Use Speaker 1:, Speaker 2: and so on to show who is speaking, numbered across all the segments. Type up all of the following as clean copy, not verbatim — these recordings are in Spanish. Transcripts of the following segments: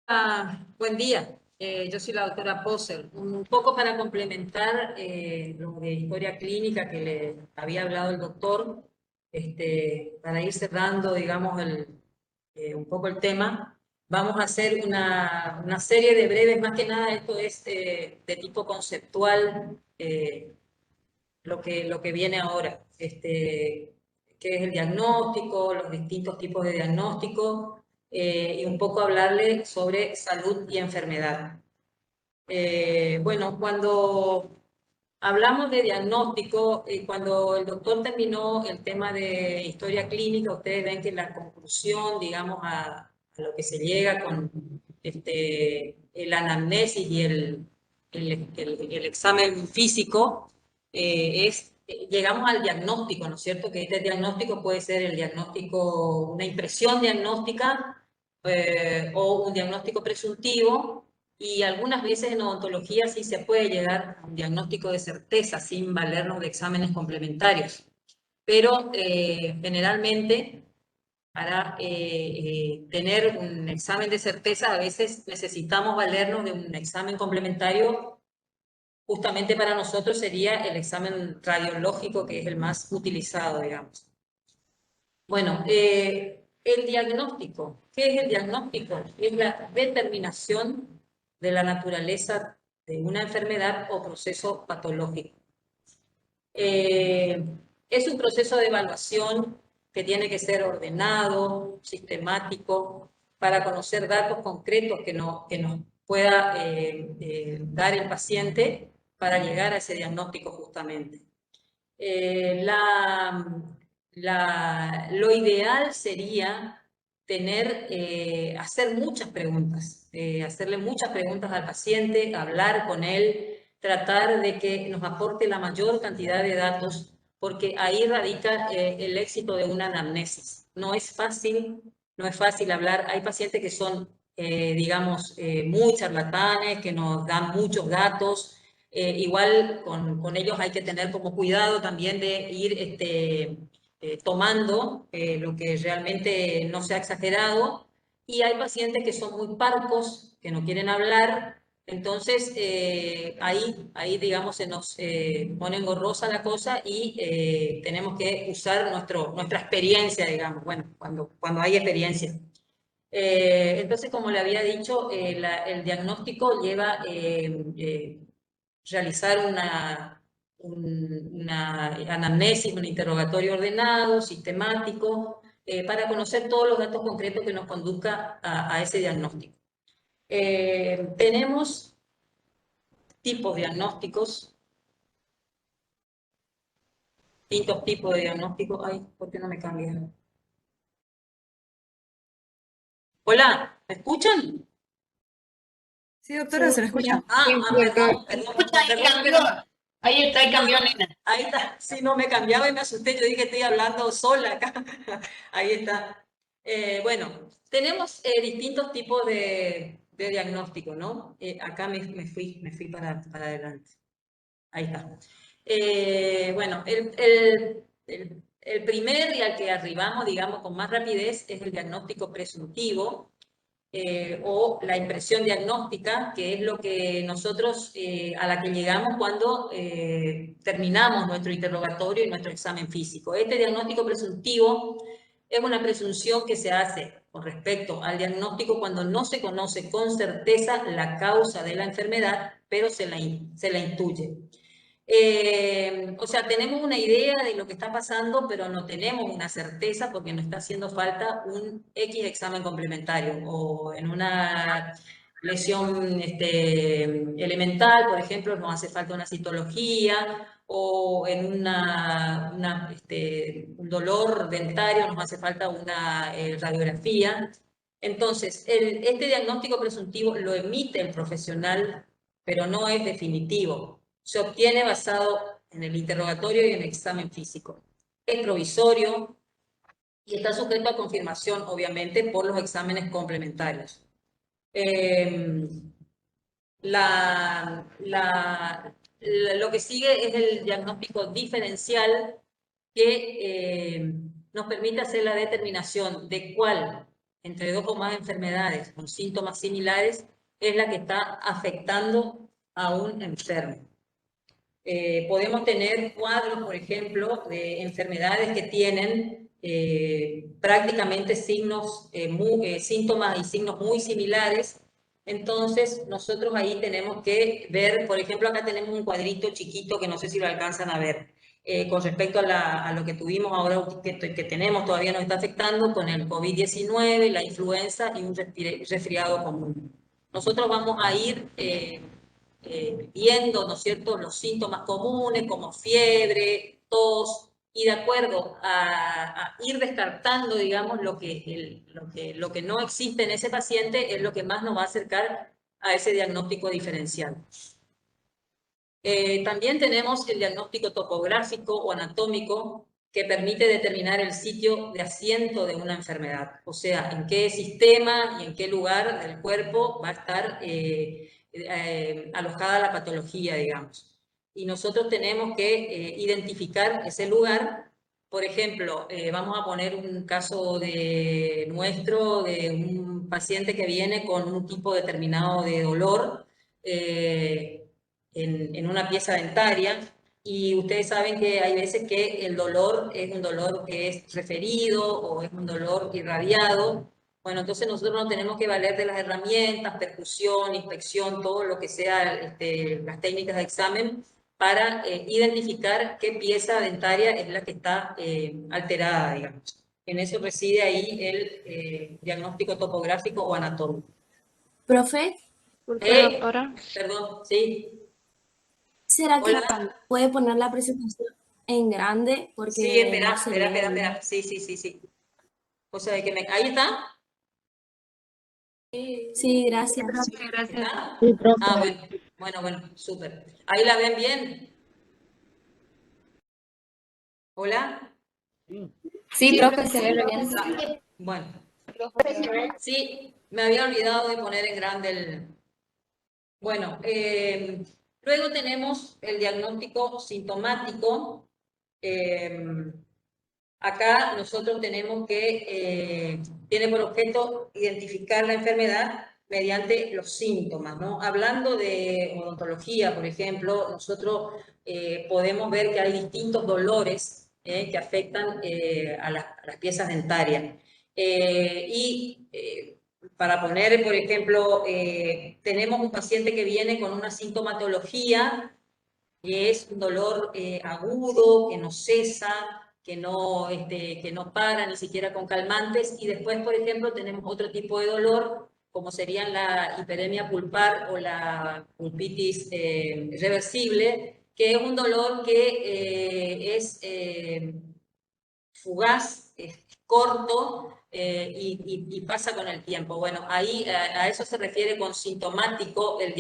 Speaker 1: Buen día. Yo soy la doctora Poser. Un poco para complementar lo de historia clínica que le había hablado el doctor, para ir cerrando, digamos, un poco el tema, vamos a hacer una serie de breves, más que nada esto es de tipo conceptual, lo que viene ahora, qué es el diagnóstico, los distintos tipos de diagnóstico, y un poco hablarle sobre salud y enfermedad. Bueno, cuando hablamos de diagnóstico, cuando el doctor terminó el tema de historia clínica, ustedes ven que la conclusión, digamos, a lo que se llega con el anamnesis y el examen físico, llegamos al diagnóstico, ¿no es cierto? Que este diagnóstico puede ser el diagnóstico, una impresión diagnóstica o un diagnóstico presuntivo, y algunas veces en odontología sí se puede llegar a un diagnóstico de certeza sin valernos de exámenes complementarios. Pero generalmente para tener un examen de certeza a veces necesitamos valernos de un examen complementario. Justamente para nosotros sería el examen radiológico, que es el más utilizado, digamos. Bueno, el diagnóstico. ¿Qué es el diagnóstico? Es la determinación de la naturaleza de una enfermedad o proceso patológico. Eh, es un proceso de evaluación que tiene que ser ordenado, sistemático, para conocer datos concretos que nos pueda dar el paciente para llegar a ese diagnóstico justamente. Eh, la, lo ideal sería hacer muchas preguntas, hacerle muchas preguntas al paciente, hablar con él, tratar de que nos aporte la mayor cantidad de datos, porque ahí radica el éxito de una anamnesis. No es fácil hablar. Hay pacientes que son, digamos, muy charlatanes, que nos dan muchos datos. Igual con ellos hay que tener como cuidado también de ir tomando lo que realmente no sea exagerado. Y hay pacientes que son muy parcos, que no quieren hablar. Entonces, ahí, digamos, se nos pone engorrosa la cosa y tenemos que usar nuestra experiencia, digamos, bueno, cuando hay experiencia. Entonces, como le había dicho, el diagnóstico lleva realizar una anamnesis, un interrogatorio ordenado, sistemático, para conocer todos los datos concretos que nos conduzca a ese diagnóstico. Tenemos tipos diagnósticos, distintos tipos de diagnósticos. Ay, ¿por qué no me cambia? Hola, ¿me escuchan?
Speaker 2: Sí, doctora, se la escucha.
Speaker 3: Sí, sí, doctor.
Speaker 1: Perdón, perdón,
Speaker 3: Escucha, ahí
Speaker 1: perdón que
Speaker 3: cambió.
Speaker 1: no.
Speaker 3: Ahí está, ahí
Speaker 1: No,
Speaker 3: cambió,
Speaker 1: no,
Speaker 3: nena.
Speaker 1: ahí está. Sí, no, me cambiaba y me asusté. Yo dije, estoy hablando sola acá. Ahí está. Bueno, tenemos distintos tipos de diagnóstico, ¿no? Acá me fui para adelante. Ahí está. Bueno, el primer y al que arribamos, digamos, con más rapidez es el diagnóstico presuntivo, o la impresión diagnóstica, que es lo que nosotros, a la que llegamos cuando terminamos nuestro interrogatorio y nuestro examen físico. Este diagnóstico presuntivo es una presunción que se hace con respecto al diagnóstico cuando no se conoce con certeza la causa de la enfermedad, pero se la intuye. O sea, tenemos una idea de lo que está pasando, pero no tenemos una certeza porque nos está haciendo falta un X examen complementario, o en una lesión elemental, por ejemplo, nos hace falta una citología, o en un dolor dentario nos hace falta una radiografía. Entonces, este diagnóstico presuntivo lo emite el profesional, pero no es definitivo. Se obtiene basado en el interrogatorio y en el examen físico. Es provisorio y está sujeto a confirmación, obviamente, por los exámenes complementarios. Eh, lo que sigue es el diagnóstico diferencial, que nos permite hacer la determinación de cuál entre 2 o más enfermedades con síntomas similares es la que está afectando a un enfermo. Podemos tener cuadros, por ejemplo, de enfermedades que tienen prácticamente síntomas y signos muy similares. Entonces, nosotros ahí tenemos que ver, por ejemplo, acá tenemos un cuadrito chiquito que no sé si lo alcanzan a ver, con respecto a lo que tuvimos ahora, que tenemos, todavía nos está afectando con el COVID-19, la influenza y un resfriado común. Nosotros vamos a ir viendo, ¿no es cierto?, los síntomas comunes como fiebre, tos, y de acuerdo a ir descartando, digamos, lo que no existe en ese paciente es lo que más nos va a acercar a ese diagnóstico diferencial. También tenemos el diagnóstico topográfico o anatómico que permite determinar el sitio de asiento de una enfermedad, o sea, en qué sistema y en qué lugar del cuerpo va a estar alojada la patología, digamos. Y nosotros tenemos que identificar ese lugar. Por ejemplo, vamos a poner un caso de un paciente que viene con un tipo determinado de dolor en una pieza dentaria, y ustedes saben que hay veces que el dolor es un dolor que es referido o es un dolor irradiado. Bueno, entonces nosotros nos tenemos que valer de las herramientas, percusión, inspección, todo lo que sea las técnicas de examen para identificar qué pieza dentaria es la que está alterada, digamos. En eso reside ahí el diagnóstico topográfico o anatómico.
Speaker 4: Profe,
Speaker 3: Doctora.
Speaker 1: Perdón, sí.
Speaker 4: ¿será que
Speaker 1: Hola.
Speaker 4: puede poner la presentación en grande?
Speaker 1: Sí,
Speaker 4: Porque
Speaker 1: espera,
Speaker 4: no se
Speaker 1: espera,
Speaker 4: lee
Speaker 1: espera,
Speaker 4: bien.
Speaker 1: espera. Sí. O sea, ahí está.
Speaker 4: Sí, gracias.
Speaker 3: Gracias.
Speaker 1: ¿Está?
Speaker 5: Sí, profe.
Speaker 1: Ah, bueno, súper. ¿Ahí la ven bien? ¿Hola?
Speaker 3: Sí, profe, se ve bien.
Speaker 1: Bueno. Sí, me había olvidado de poner en grande el... Bueno, luego tenemos el diagnóstico sintomático. Acá nosotros tenemos que, tiene por objeto identificar la enfermedad mediante los síntomas, ¿no? Hablando de odontología, por ejemplo, nosotros podemos ver que hay distintos dolores que afectan a las piezas dentarias. Para poner, por ejemplo, tenemos un paciente que viene con una sintomatología que es un dolor agudo, que no cesa, que no para ni siquiera con calmantes, y después, por ejemplo, tenemos otro tipo de dolor, como serían la hiperemia pulpar o la pulpitis reversible, que es un dolor que es fugaz, es corto y pasa con el tiempo. Bueno, ahí a eso se refiere con sintomático, el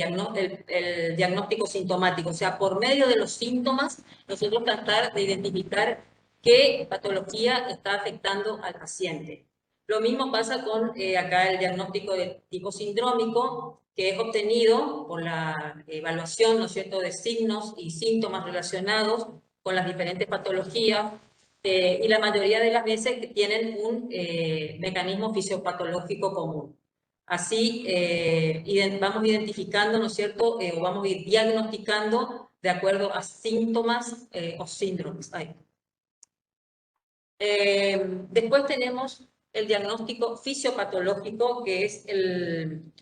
Speaker 1: diagnóstico sintomático. O sea, por medio de los síntomas, nosotros tratar de identificar qué patología está afectando al paciente. Lo mismo pasa con acá el diagnóstico de tipo sindrómico, que es obtenido por la evaluación, ¿no es cierto?, de signos y síntomas relacionados con las diferentes patologías, y la mayoría de las veces que tienen un mecanismo fisiopatológico común. Así vamos identificando, ¿no es cierto?, o vamos a ir diagnosticando de acuerdo a síntomas o síndromes. Después tenemos el diagnóstico fisiopatológico, que es el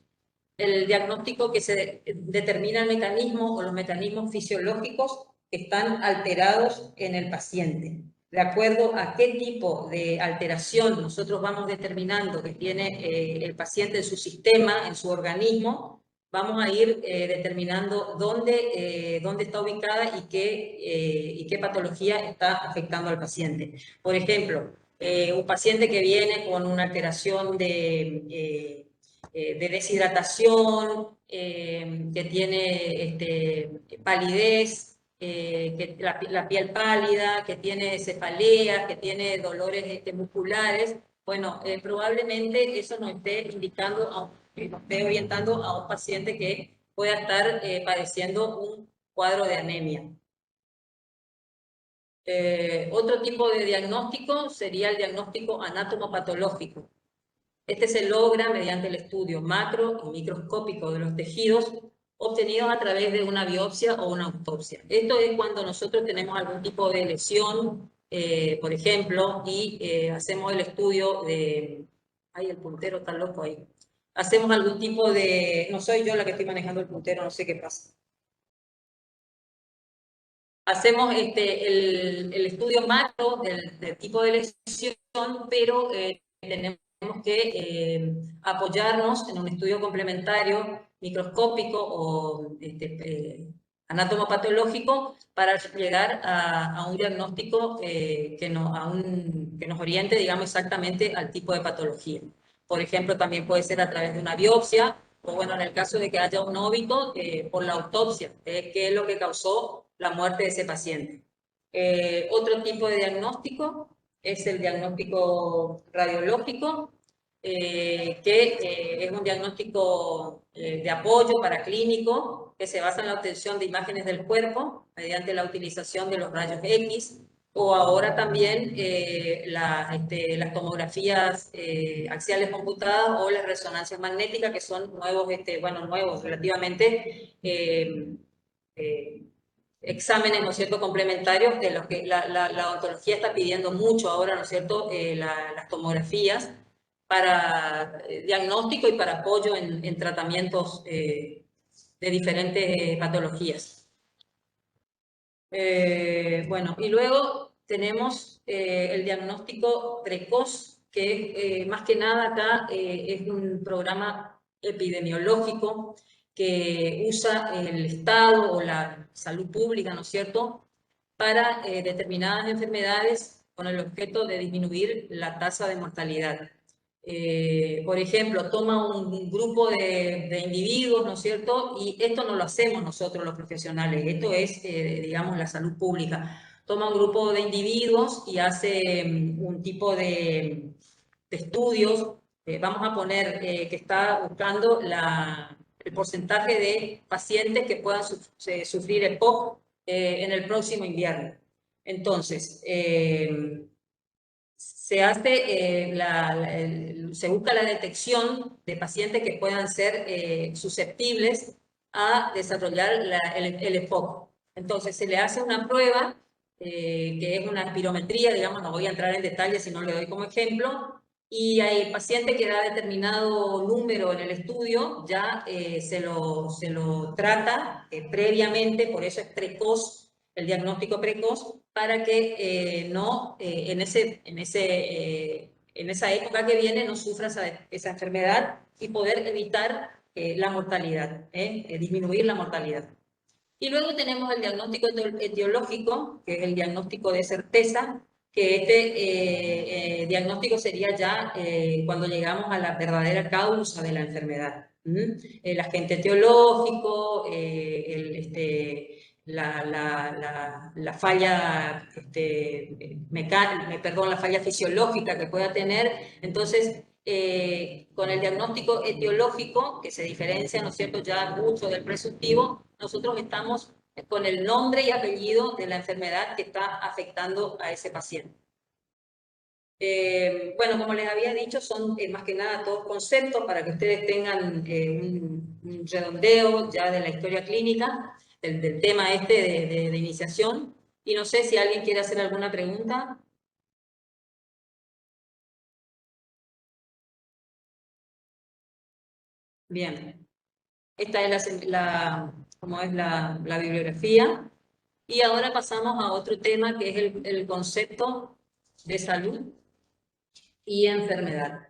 Speaker 1: diagnóstico que se determina el mecanismo o los mecanismos fisiológicos que están alterados en el paciente. De acuerdo a qué tipo de alteración nosotros vamos determinando que tiene el paciente en su sistema, en su organismo, vamos a ir determinando dónde está ubicada y qué patología está afectando al paciente. Por ejemplo, un paciente que viene con una alteración de deshidratación, que tiene palidez, que la piel pálida, que tiene cefaleas, que tiene dolores musculares. Bueno, probablemente eso nos esté indicando, nos esté orientando a un paciente que pueda estar padeciendo un cuadro de anemia. Otro tipo de diagnóstico sería el diagnóstico anatomopatológico. Este se logra mediante el estudio macro y microscópico de los tejidos obtenidos a través de una biopsia o una autopsia. Esto es cuando nosotros tenemos algún tipo de lesión, por ejemplo, y hacemos el estudio de... Ay, el puntero está loco ahí. Hacemos algún tipo de... No soy yo la que estoy manejando el puntero, no sé qué pasa. Hacemos el estudio macro del tipo de lesión, pero tenemos que apoyarnos en un estudio complementario microscópico o anatomopatológico para llegar a un diagnóstico que nos oriente, digamos, exactamente al tipo de patología. Por ejemplo, también puede ser a través de una biopsia, o bueno, en el caso de que haya un óbito, por la autopsia, qué es lo que causó la muerte de ese paciente. Otro tipo de diagnóstico es el diagnóstico radiológico, que es un diagnóstico de apoyo para clínico que se basa en la obtención de imágenes del cuerpo mediante la utilización de los rayos X o ahora también las tomografías axiales computadas o las resonancias magnéticas, que son nuevos, nuevos relativamente exámenes, ¿no es cierto?, complementarios de los que la odontología está pidiendo mucho ahora, ¿no es cierto?, las tomografías para diagnóstico y para apoyo en tratamientos de diferentes patologías. Bueno, y luego tenemos el diagnóstico precoz, que más que nada acá es un programa epidemiológico que usa el Estado o la salud pública, ¿no es cierto?, para determinadas enfermedades con el objeto de disminuir la tasa de mortalidad. Por ejemplo, toma un grupo de individuos, ¿no es cierto? Y esto no lo hacemos nosotros los profesionales, esto es, digamos, la salud pública. Toma un grupo de individuos y hace un tipo de estudios. Vamos a poner que está buscando el porcentaje de pacientes que puedan sufrir EPOC en el próximo invierno. Entonces, se hace, se busca la detección de pacientes que puedan ser susceptibles a desarrollar el EPOC. Entonces se le hace una prueba, que es una espirometría, digamos, no voy a entrar en detalles si no le doy como ejemplo, y hay paciente que da determinado número en el estudio, ya se lo trata previamente, por eso es precoz, el diagnóstico precoz, para que en esa época que viene no sufra esa enfermedad y poder evitar la mortalidad, disminuir la mortalidad. Y luego tenemos el diagnóstico etiológico, que es el diagnóstico de certeza, que este diagnóstico sería ya cuando llegamos a la verdadera causa de la enfermedad. El agente etiológico, la falla la falla fisiológica que pueda tener. Entonces, con el diagnóstico etiológico, que se diferencia, ¿no es cierto?, ya mucho del presuntivo, nosotros estamos con el nombre y apellido de la enfermedad que está afectando a ese paciente. Bueno, como les había dicho, son más que nada todos conceptos para que ustedes tengan un redondeo ya de la historia clínica, del tema de iniciación. Y no sé si alguien quiere hacer alguna pregunta. Bien. Esta es como es la bibliografía. Y ahora pasamos a otro tema que es el concepto de salud y enfermedad.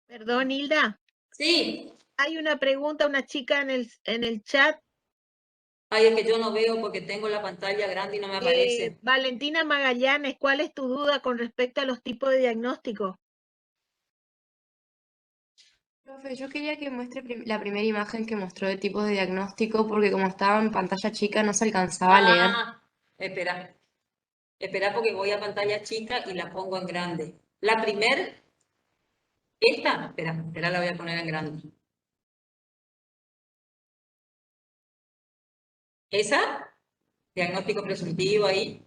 Speaker 5: Perdón, Hilda.
Speaker 1: Sí.
Speaker 5: Hay una pregunta, una chica en el chat.
Speaker 1: Ay, es que yo no veo porque tengo la pantalla grande y no me aparece.
Speaker 5: Valentina Magallanes, ¿cuál es tu duda con respecto a los tipos de diagnóstico?
Speaker 3: Profe, yo quería que muestre la primera imagen que mostró de tipos de diagnóstico, porque como estaba en pantalla chica no se alcanzaba a leer.
Speaker 1: Espera. Espera porque voy a pantalla chica y la pongo en grande. La primer, espera, la voy a poner en grande. ¿Esa? Diagnóstico presuntivo ahí.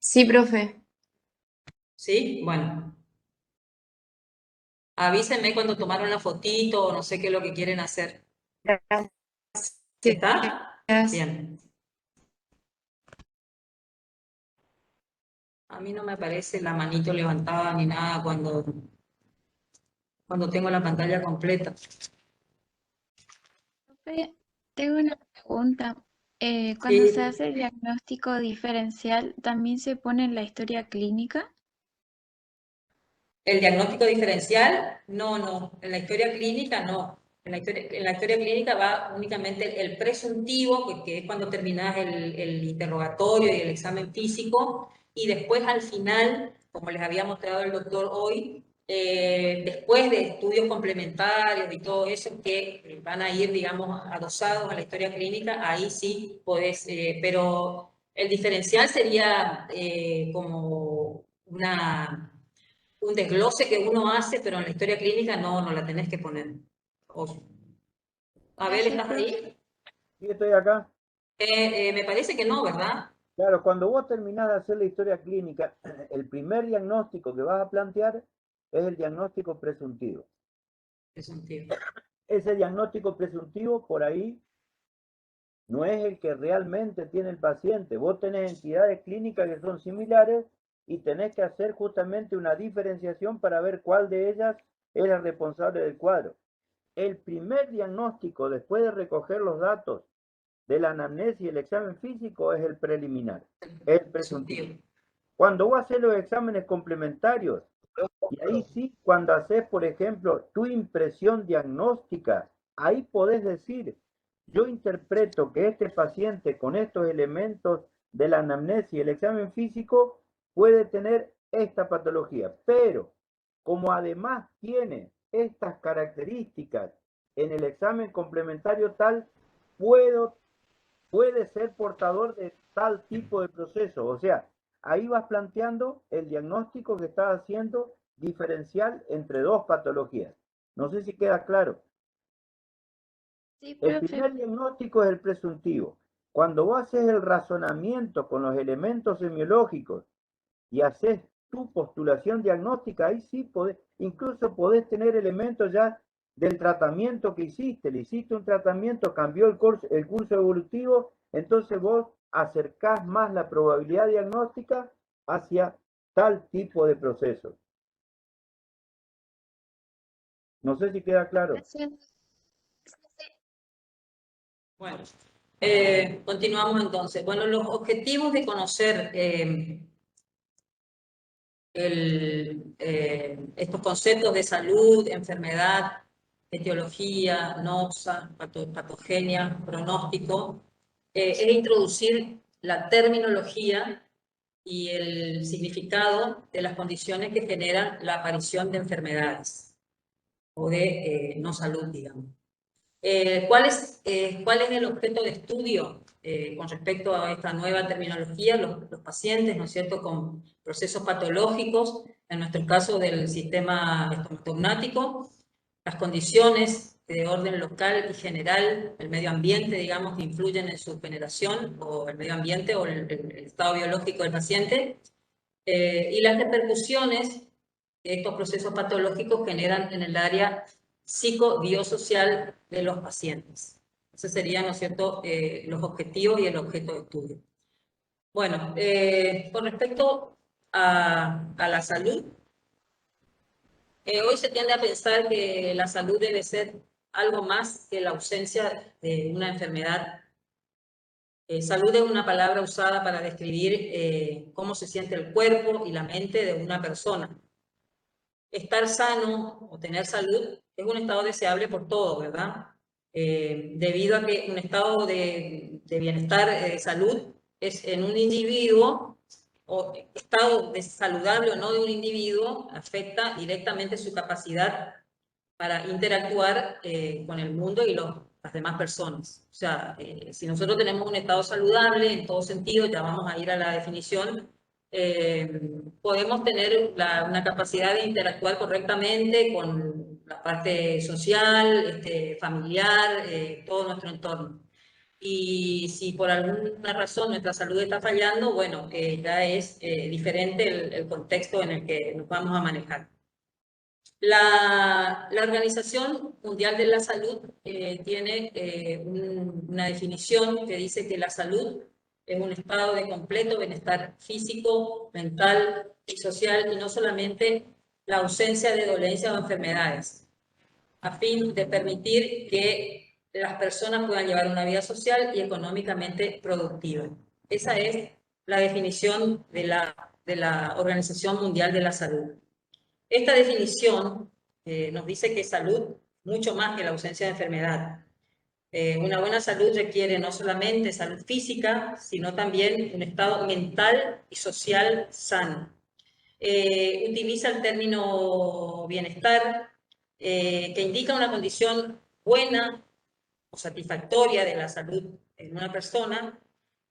Speaker 3: Sí, profe.
Speaker 1: ¿Sí? Bueno. Avísenme cuando tomaron la fotito o no sé qué es lo que quieren hacer.
Speaker 3: Gracias.
Speaker 1: ¿Está? Bien. A mí no me aparece la manito levantada ni nada cuando tengo la pantalla completa.
Speaker 6: Profe, tengo una pregunta. Cuando se
Speaker 1: Sí,
Speaker 6: hace el diagnóstico diferencial, ¿también se pone en la historia clínica?
Speaker 1: el diagnóstico diferencial, no. En la historia clínica, no. En la historia clínica va únicamente el presuntivo, que es cuando terminas el interrogatorio y el examen físico, y después al final, como les había mostrado el doctor hoy, después de estudios complementarios y todo eso que van a ir, digamos, adosados a la historia clínica, ahí sí podés, pero el diferencial sería como un desglose que uno hace, pero en la historia clínica no la tenés que poner. A ver,
Speaker 6: Gracias,
Speaker 1: ¿estás
Speaker 6: profe.
Speaker 1: ahí?
Speaker 7: Sí, estoy acá.
Speaker 1: Me parece que no, ¿verdad?
Speaker 7: Claro, cuando vos terminás de hacer la historia clínica, el primer diagnóstico que vas a plantear es el diagnóstico presuntivo.
Speaker 1: Presuntivo.
Speaker 7: Ese diagnóstico presuntivo por ahí no es el que realmente tiene el paciente. Vos tenés entidades clínicas que son similares y tenés que hacer justamente una diferenciación para ver cuál de ellas es el responsable del cuadro. El primer diagnóstico, después de recoger los datos de la anamnesis y el examen físico, es el preliminar, el presuntivo. Cuando vos haces los exámenes complementarios, y ahí sí, cuando haces, por ejemplo, tu impresión diagnóstica, ahí podés decir, yo interpreto que este paciente con estos elementos de la anamnesis y el examen físico puede tener esta patología, pero como además tiene estas características en el examen complementario tal, puede ser portador de tal tipo de proceso. O sea, ahí vas planteando el diagnóstico que estás haciendo diferencial entre dos patologías. No sé si queda claro.
Speaker 6: Sí,
Speaker 7: El
Speaker 6: profe.
Speaker 7: primer diagnóstico es el presuntivo. Cuando vos haces el razonamiento con los elementos semiológicos y haces tu postulación diagnóstica, ahí sí podés, incluso podés tener elementos ya del tratamiento que hiciste. Le hiciste un tratamiento, cambió el curso evolutivo, entonces vos acercás más la probabilidad diagnóstica hacia tal tipo de procesos. No sé si queda claro.
Speaker 6: Gracias.
Speaker 1: Bueno, continuamos entonces. Bueno, los objetivos de conocer estos conceptos de salud, enfermedad, etiología, noxa, patogenia, pronóstico, es introducir la terminología y el significado de las condiciones que generan la aparición de enfermedades o de no salud, digamos. ¿Cuál es el objeto de estudio con respecto a esta nueva terminología? Los pacientes, ¿no es cierto?, con procesos patológicos, en nuestro caso del sistema estomatognático, las condiciones de orden local y general, el medio ambiente, digamos, que influyen en su generación, o el medio ambiente o el estado biológico del paciente, y las repercusiones que estos procesos patológicos generan en el área psicobiosocial de los pacientes. Esos serían, ¿no es cierto?, los objetivos y el objeto de estudio. Bueno, con respecto a la salud, hoy se tiende a pensar que la salud debe ser algo más que la ausencia de una enfermedad. Salud es una palabra usada para describir cómo se siente el cuerpo y la mente de una persona. Estar sano o tener salud es un estado deseable por todo, ¿verdad? Debido a que un estado de bienestar, de salud, es en un individuo, o estado de saludable o no de un individuo, afecta directamente su capacidad para interactuar con el mundo y las demás personas. O sea, si nosotros tenemos un estado saludable en todo sentido, ya vamos a ir a la definición, podemos tener una capacidad de interactuar correctamente con la parte social, familiar, todo nuestro entorno. y si por alguna razón nuestra salud está fallando, bueno, ya es diferente el contexto en el que nos vamos a manejar. La Organización Mundial de la Salud tiene una definición que dice que la salud es un estado de completo bienestar físico, mental y social, y no solamente la ausencia de dolencias o enfermedades, a fin de permitir que las personas puedan llevar una vida social y económicamente productiva. Esa es la definición de la Organización Mundial de la Salud. Esta definición nos dice que salud mucho más que la ausencia de enfermedad. Una buena salud requiere no solamente salud física, sino también un estado mental y social sano. Utiliza el término bienestar, que indica una condición buena o satisfactoria de la salud en una persona,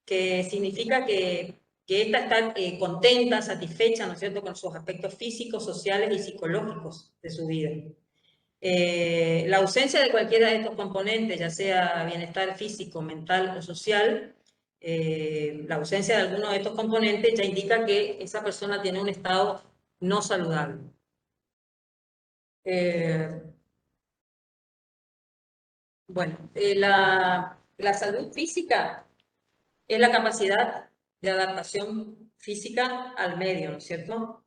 Speaker 1: que significa que ésta está contenta, satisfecha, ¿no es cierto?, con sus aspectos físicos, sociales y psicológicos de su vida. La ausencia de cualquiera de estos componentes, ya sea bienestar físico, mental o social, la ausencia de alguno de estos componentes ya indica que esa persona tiene un estado no saludable. Bueno, la salud física es la capacidad de adaptación física al medio, ¿no es cierto?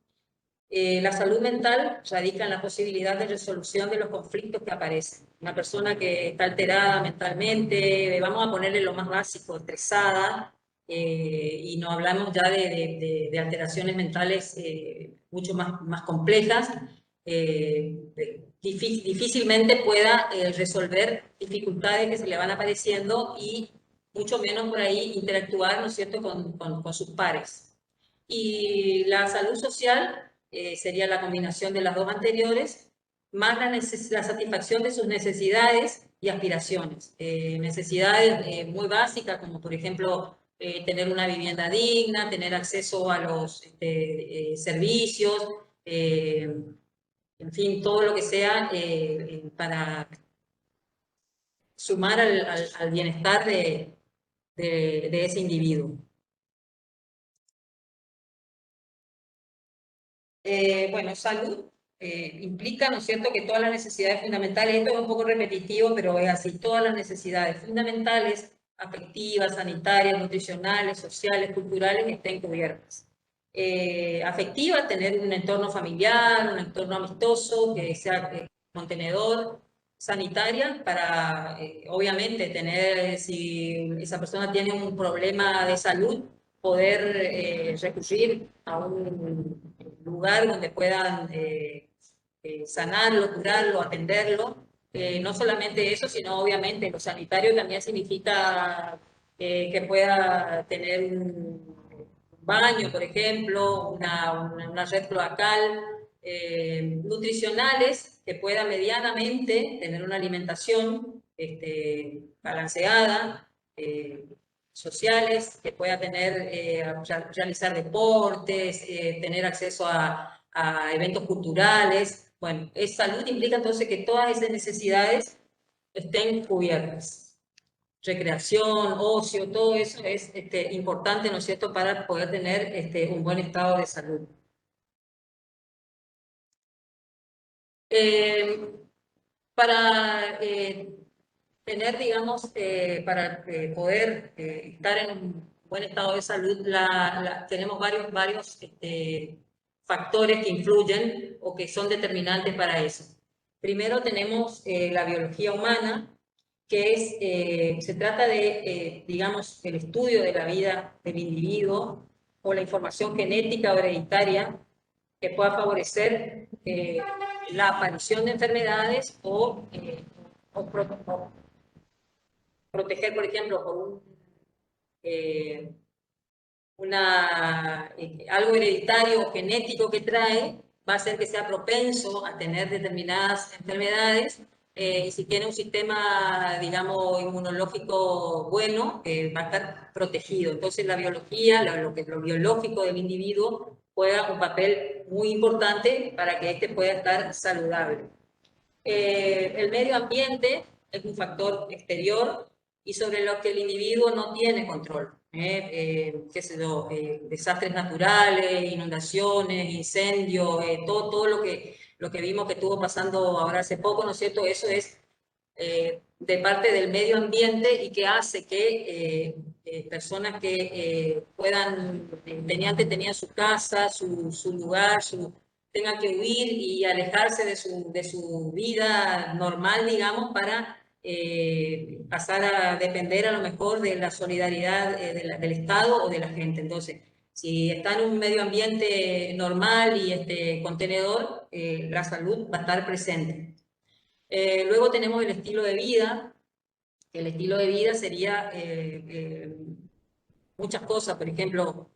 Speaker 1: La salud mental radica en la posibilidad de resolución de los conflictos que aparecen. Una persona que está alterada mentalmente, vamos a ponerle lo más básico, estresada, y no hablamos ya de alteraciones mentales mucho más complejas, difícilmente pueda resolver dificultades que se le van apareciendo y mucho menos por ahí interactuar, ¿no es cierto?, con sus pares. Y la salud social sería la combinación de las dos anteriores, más la satisfacción de sus necesidades y aspiraciones. Necesidades muy básicas, como por ejemplo tener una vivienda digna, tener acceso a los servicios, en fin, todo lo que sea para sumar al bienestar de ese individuo. Bueno, salud implica, ¿no es cierto?, que todas las necesidades fundamentales, esto es un poco repetitivo, pero es así, todas las necesidades fundamentales, afectivas, sanitarias, nutricionales, sociales, culturales, estén cubiertas. Afectiva, tener un entorno familiar, un entorno amistoso, que sea contenedor. Sanitaria, para obviamente tener, si esa persona tiene un problema de salud, poder recurrir a un lugar donde puedan sanarlo, curarlo, atenderlo. No solamente eso, sino obviamente lo sanitario también significa que pueda tener un baño, por ejemplo, una red cloacal, nutricionales, que pueda medianamente tener una alimentación balanceada, sociales, que pueda tener, realizar deportes, tener acceso a eventos culturales. Bueno, salud implica entonces que todas esas necesidades estén cubiertas. Recreación, ocio, todo eso es importante, ¿no es cierto?, para poder tener un buen estado de salud. Para tener, digamos, para poder estar en un buen estado de salud, tenemos varios factores que influyen o que son determinantes para eso. Primero tenemos la biología humana, que se trata de, digamos, el estudio de la vida del individuo o la información genética o hereditaria que pueda favorecer la aparición de enfermedades o proteger, por ejemplo, por algo hereditario o genético que trae, va a hacer que sea propenso a tener determinadas enfermedades, y si tiene un sistema, digamos, inmunológico bueno, va a estar protegido. Entonces la biología, lo biológico del individuo juega un papel muy importante para que éste pueda estar saludable. El medio ambiente es un factor exterior y sobre los que el individuo no tiene control. Qué sé yo, desastres naturales, inundaciones, incendios, todo lo que vimos que estuvo pasando ahora hace poco, ¿no es cierto? Eso es de parte del medio ambiente y que hace que personas que tenían su casa, su lugar, tengan que huir y alejarse de su vida normal, digamos, para pasar a depender a lo mejor de la solidaridad del Estado o de la gente. Entonces, si está en un medio ambiente normal y contenedor, la salud va a estar presente. Luego tenemos el estilo de vida. El estilo de vida sería muchas cosas, por ejemplo,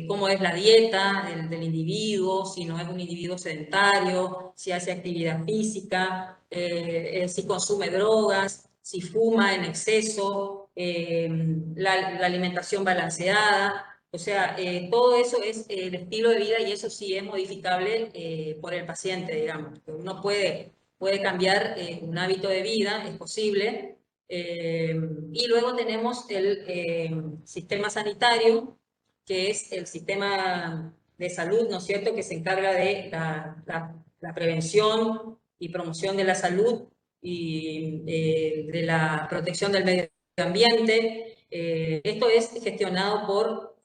Speaker 1: cómo es la dieta del individuo, si no es un individuo sedentario, si hace actividad física, si consume drogas, si fuma en exceso, la alimentación balanceada. O sea, todo eso es el estilo de vida y eso sí es modificable por el paciente, digamos. Uno puede cambiar un hábito de vida, es posible. Y luego tenemos el sistema sanitario, que es el sistema de salud, ¿no es cierto?, que se encarga de la prevención y promoción de la salud y de la protección del medio ambiente. Esto es gestionado por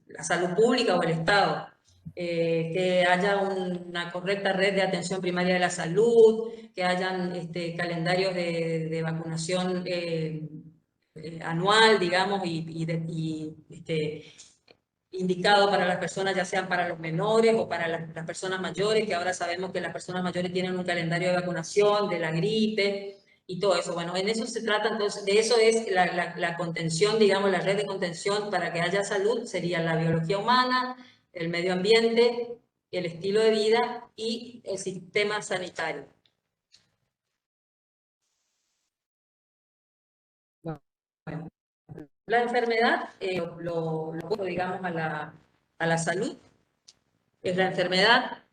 Speaker 1: la salud pública o el Estado. Que haya una correcta red de atención primaria de la salud, que hayan calendarios de vacunación anual, digamos, indicado para las personas, ya sean para los menores o para las personas mayores, que ahora sabemos que las personas mayores tienen un calendario de vacunación de la gripe y todo eso. Bueno, en eso se trata, entonces, de eso es la contención, digamos, la red de contención para que haya salud, sería la biología humana, el medio ambiente, el estilo de vida y el sistema sanitario. Bueno, la enfermedad, lo digamos, a la salud, es la enfermedad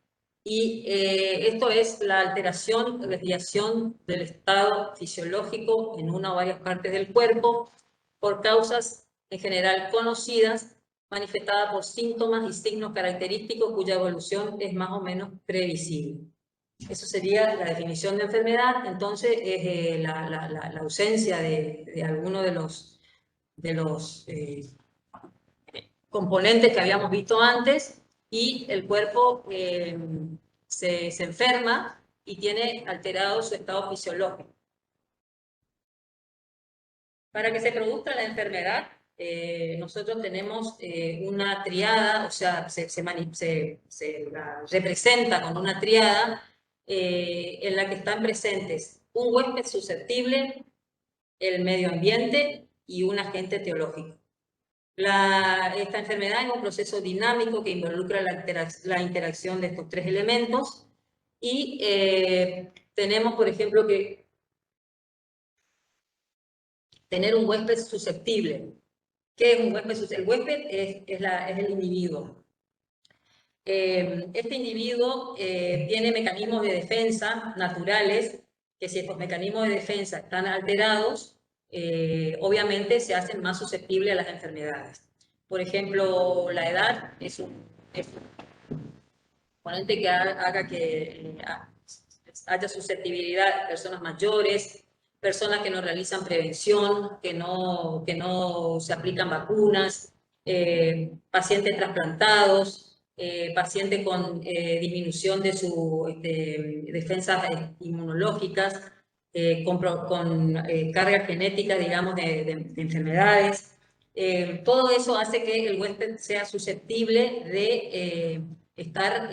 Speaker 1: y esto es la alteración, desviación del estado fisiológico en una o varias partes del cuerpo por causas en general conocidas, manifestada por síntomas y signos característicos cuya evolución es más o menos previsible. Eso sería la definición de enfermedad. Entonces, es la ausencia de alguno de los componentes que habíamos visto antes y el cuerpo se enferma y tiene alterado su estado fisiológico. Para que se produzca la enfermedad, nosotros tenemos una triada, o sea, se la representa con una triada en la que están presentes un huésped susceptible, el medio ambiente y un agente etiológico. Esta enfermedad es un proceso dinámico que involucra la interacción de estos tres elementos y tenemos, por ejemplo, que tener un huésped susceptible. ¿Qué es un huésped susceptible? El huésped es el individuo. Este individuo tiene mecanismos de defensa naturales, que si estos mecanismos de defensa están alterados, obviamente se hacen más susceptibles a las enfermedades. Por ejemplo, la edad es un componente que haga que haya susceptibilidad a personas mayores, personas que no realizan prevención, que no se aplican vacunas, pacientes trasplantados, pacientes con disminución de sus defensas inmunológicas, con carga genética, digamos, de enfermedades. Todo eso hace que el huésped sea susceptible de estar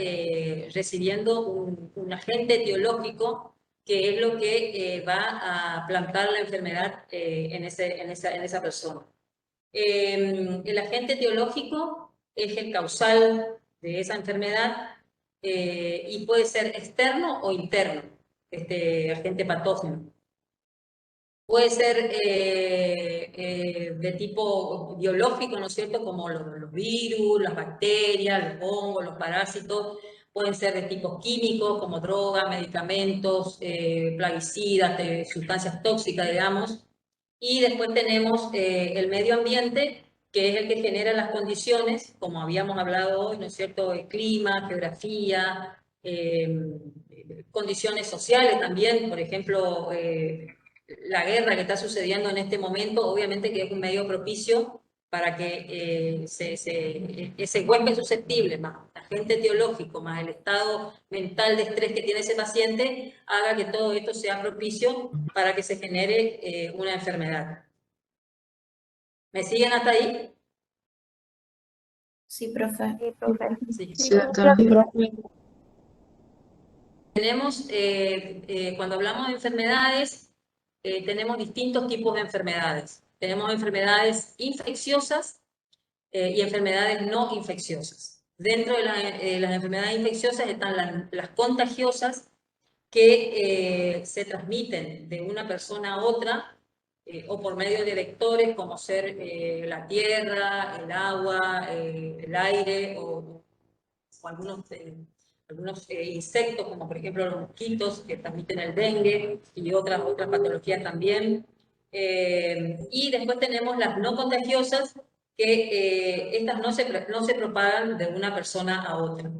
Speaker 1: recibiendo un agente etiológico que es lo que va a plantar la enfermedad en esa persona. El agente etiológico es el causal de esa enfermedad y puede ser externo o interno, este agente patógeno. Puede ser de tipo biológico, ¿no es cierto?, como los virus, las bacterias, los hongos, los parásitos. Pueden ser de tipo químico, como drogas, medicamentos, plaguicidas, sustancias tóxicas, digamos. Y después tenemos el medio ambiente, que es el que genera las condiciones, como habíamos hablado hoy, ¿no es cierto?, el clima, geografía, condiciones sociales también, por ejemplo, la guerra que está sucediendo en este momento, obviamente que es un medio propicio para que ese huésped susceptible, más agente etiológico, más el estado mental de estrés que tiene ese paciente, haga que todo esto sea propicio para que se genere una enfermedad. ¿Me siguen hasta ahí?
Speaker 4: Sí, profe.
Speaker 5: Sí, profe.
Speaker 1: Sí.
Speaker 6: Sí, doctora.
Speaker 1: Tenemos, cuando hablamos de enfermedades, tenemos distintos tipos de enfermedades. Tenemos enfermedades infecciosas y enfermedades no infecciosas. Dentro de las enfermedades infecciosas están las contagiosas, que se transmiten de una persona a otra o por medio de vectores como ser la tierra, el agua, el aire o algunos insectos como por ejemplo los mosquitos que transmiten el dengue y otras patologías también. Y después tenemos las no contagiosas, que estas no se propagan de una persona a otra.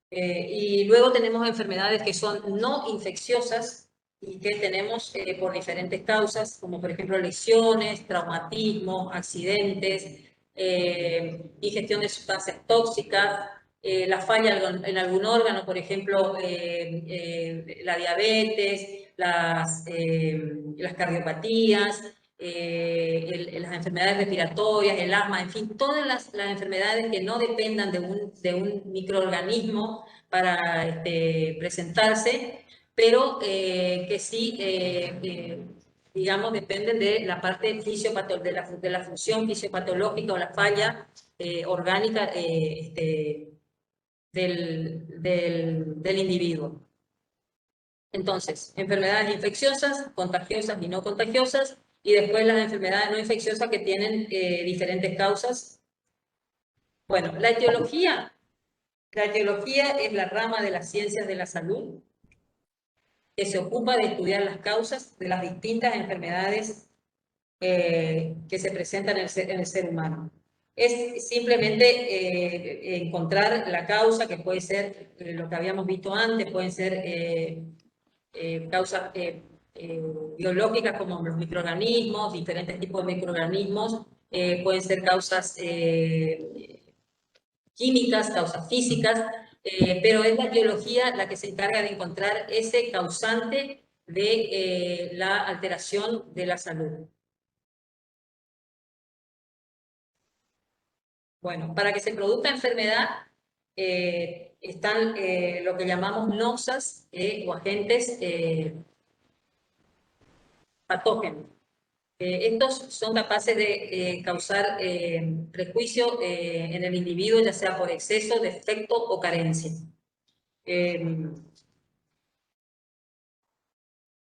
Speaker 1: Y luego tenemos enfermedades que son no infecciosas y que tenemos por diferentes causas, como por ejemplo lesiones, traumatismos, accidentes, ingestión de sustancias tóxicas, la falla en algún órgano, por ejemplo, la diabetes, las cardiopatías, las enfermedades respiratorias, el asma, en fin, todas las enfermedades que no dependan de un microorganismo para presentarse, pero que sí, digamos, dependen de la parte de la función fisiopatológica o la falla orgánica del individuo. Entonces, enfermedades infecciosas, contagiosas y no contagiosas, y después las enfermedades no infecciosas que tienen diferentes causas. Bueno, la etiología es la rama de las ciencias de la salud que se ocupa de estudiar las causas de las distintas enfermedades que se presentan en el ser humano. Es simplemente encontrar la causa, que puede ser lo que habíamos visto antes, pueden ser causas biológicas como los microorganismos, diferentes tipos de microorganismos, pueden ser causas químicas, causas físicas, pero es la biología la que se encarga de encontrar ese causante de la alteración de la salud. Bueno, para que se produzca enfermedad están lo que llamamos noxas o agentes patógenos. Estos son capaces de causar prejuicio en el individuo, ya sea por exceso, defecto o carencia.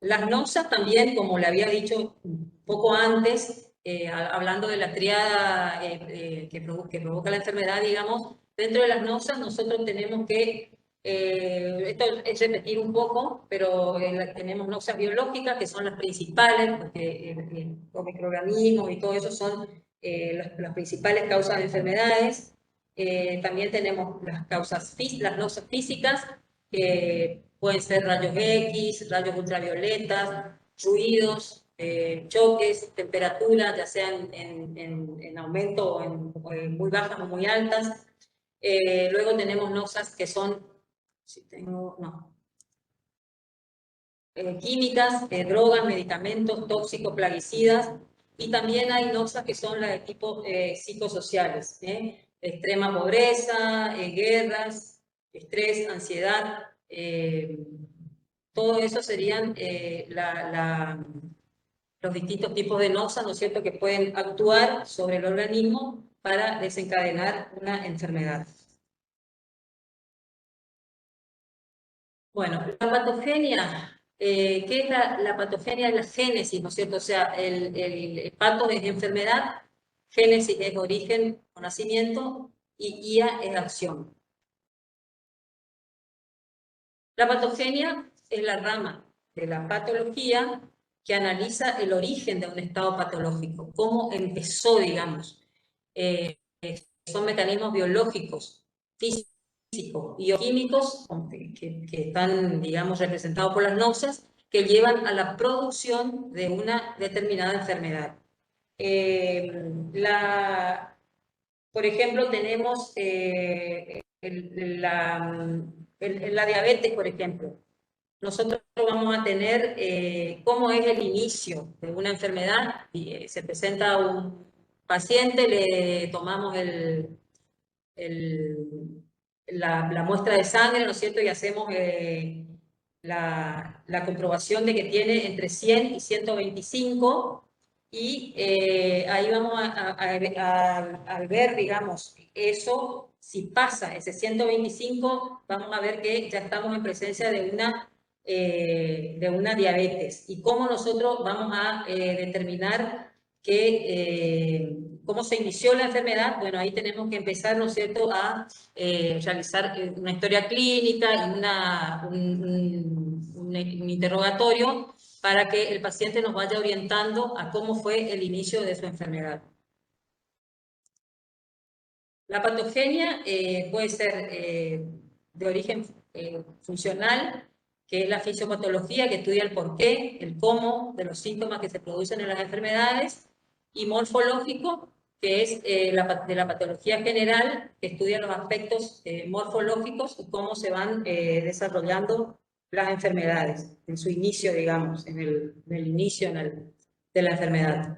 Speaker 1: Las noxas también, como le había dicho un poco antes, hablando de la triada que provoca la enfermedad, digamos, dentro de las noxas nosotros tenemos que, esto es repetir un poco, pero tenemos noxas biológicas que son las principales, porque los microorganismos y todo eso son las principales causas de enfermedades. También tenemos las noxas físicas, que pueden ser rayos X, rayos ultravioletas, ruidos, choques, temperaturas, ya sean en aumento o en muy bajas o muy altas. Luego tenemos noxas que son, químicas, drogas, medicamentos, tóxicos, plaguicidas, y también hay noxas que son las de tipo psicosociales, extrema pobreza, guerras, estrés, ansiedad, todo eso serían los distintos tipos de noxas, ¿no es cierto?, que pueden actuar sobre el organismo para desencadenar una enfermedad. Bueno, la patogenia, ¿qué es la patogenia? Es la génesis, ¿no es cierto? O sea, el pato es enfermedad, génesis es origen o nacimiento, y ia es acción. La patogenia es la rama de la patología que analiza el origen de un estado patológico, cómo empezó, digamos. Son mecanismos biológicos, físicos, bioquímicos, que están, digamos, representados por las náuseas, que llevan a la producción de una determinada enfermedad. Por ejemplo, tenemos la diabetes, por ejemplo. Nosotros vamos a tener cómo es el inicio de una enfermedad. Se presenta un paciente, le tomamos la muestra de sangre, ¿no es cierto? Y hacemos la comprobación de que tiene entre 100 y 125. Y ahí vamos a ver, digamos, eso, si pasa ese 125, vamos a ver que ya estamos en presencia de una diabetes. ¿Y cómo nosotros vamos a determinar cómo se inició la enfermedad? Bueno, ahí tenemos que empezar, ¿no es cierto?, a realizar una historia clínica y un interrogatorio para que el paciente nos vaya orientando a cómo fue el inicio de su enfermedad. La patogenia puede ser de origen funcional, que es la fisiopatología, que estudia el porqué, el cómo de los síntomas que se producen en las enfermedades, y morfológico, que es de la patología general, que estudia los aspectos morfológicos y cómo se van desarrollando las enfermedades, en su inicio, digamos, en el inicio de la enfermedad.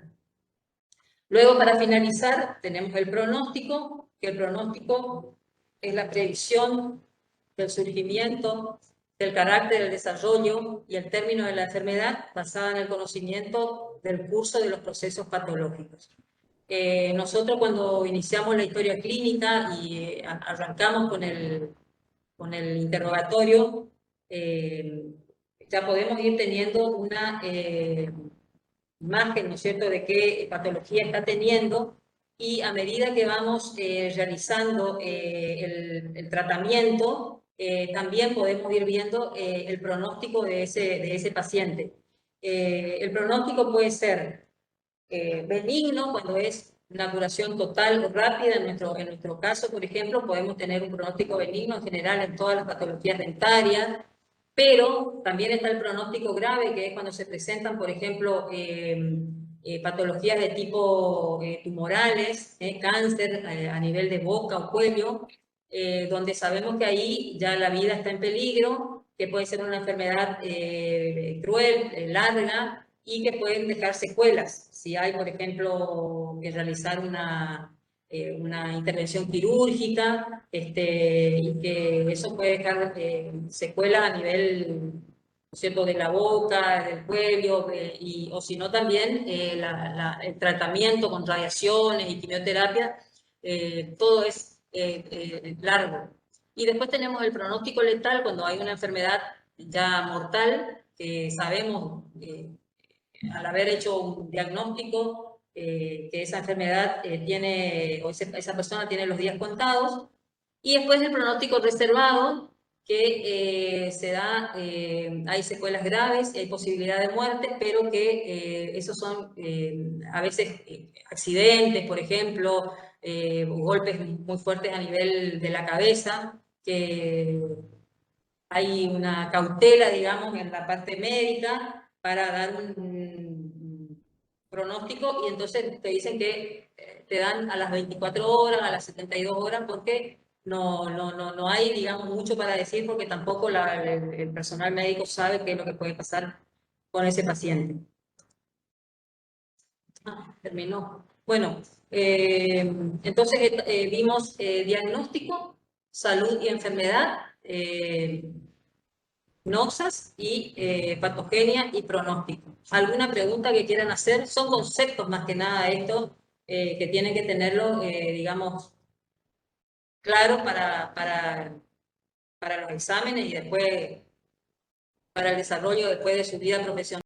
Speaker 1: Luego, para finalizar, tenemos el pronóstico, que el pronóstico es la predicción del surgimiento, del carácter, del desarrollo y el término de la enfermedad basada en el conocimiento del curso de los procesos patológicos. Nosotros cuando iniciamos la historia clínica y arrancamos con el interrogatorio, ya podemos ir teniendo una imagen, ¿no es cierto?, de qué patología está teniendo, y a medida que vamos realizando el tratamiento, también podemos ir viendo el pronóstico de ese paciente. El pronóstico puede ser benigno, cuando es una curación total o rápida. En nuestro caso, por ejemplo, podemos tener un pronóstico benigno en general en todas las patologías dentarias, pero también está el pronóstico grave, que es cuando se presentan, por ejemplo, patologías de tipo tumorales, cáncer a nivel de boca o cuello, donde sabemos que ahí ya la vida está en peligro, que puede ser una enfermedad cruel, larga, y que pueden dejar secuelas. Si hay, por ejemplo, que realizar una intervención quirúrgica, y que eso puede dejar secuelas a nivel, ¿no es cierto?, de la boca, del cuello, o si no también el tratamiento con radiaciones y quimioterapia, todo es largo. Y después tenemos el pronóstico letal, cuando hay una enfermedad ya mortal, que sabemos al haber hecho un diagnóstico que esa enfermedad tiene, o esa persona tiene los días contados. Y después el pronóstico reservado, que se da, hay secuelas graves, hay posibilidad de muerte, pero que esos son a veces accidentes, por ejemplo, golpes muy fuertes a nivel de la cabeza, que hay una cautela, digamos, en la parte médica para dar un pronóstico, y entonces te dicen que te dan a las 24 horas, a las 72 horas, porque no hay, digamos, mucho para decir, porque tampoco el personal médico sabe qué es lo que puede pasar con ese paciente. Terminó. Bueno, entonces vimos diagnóstico, salud y enfermedad, noxas y patogenia y pronóstico. ¿Alguna pregunta que quieran hacer? Son conceptos más que nada estos que tienen que tenerlo, digamos, claro para los exámenes y después para el desarrollo después de su vida profesional.